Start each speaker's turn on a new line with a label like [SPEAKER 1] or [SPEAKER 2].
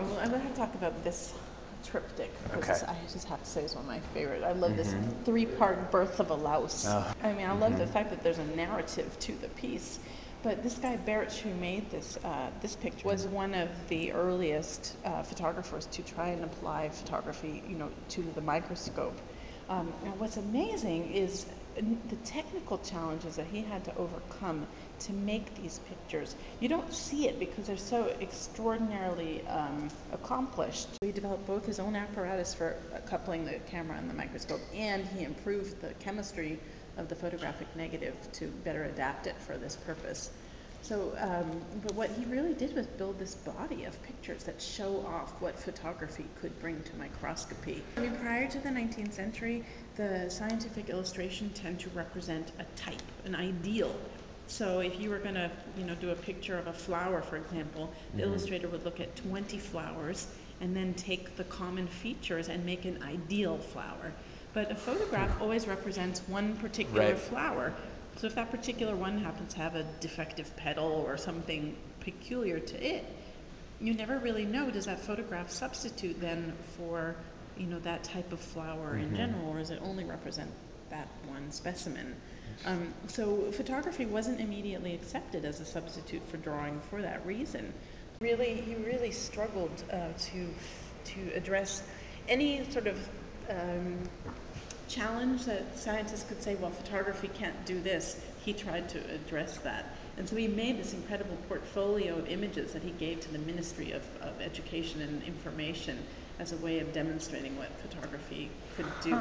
[SPEAKER 1] Well, I'm going to talk about this triptych, because
[SPEAKER 2] Okay.
[SPEAKER 1] I just have to say it's one of my favorite. I love this three-part Birth of a Louse.
[SPEAKER 2] Oh.
[SPEAKER 1] I mean, I love the fact that there's a narrative to the piece. But this guy Barrett, who made this picture, was one of the earliest photographers to try and apply photography, to the microscope. Now, what's amazing is the technical challenges that he had to overcome to make these pictures. You don't see it because they're so extraordinarily accomplished. He developed both his own apparatus for coupling the camera and the microscope, and he improved the chemistry of the photographic negative to better adapt it for this purpose. So, but what he really did was build this body of pictures that show off what photography could bring to microscopy. I mean, prior to the 19th century, the scientific illustration tend to represent a type, an ideal. So if you were going to, do a picture of a flower, for example, the illustrator would look at 20 flowers and then take the common features and make an ideal flower. But a photograph always represents one particular flower. So if that particular one happens to have a defective petal or something peculiar to it, you never really know, does that photograph substitute then for, that type of flower in general, or does it only represent that one specimen? So photography wasn't immediately accepted as a substitute for drawing for that reason. He really struggled to address any sort of challenge that scientists could say, well, photography can't do this. He tried to address that. And so he made this incredible portfolio of images that he gave to the Ministry of Education and Information as a way of demonstrating what photography could do.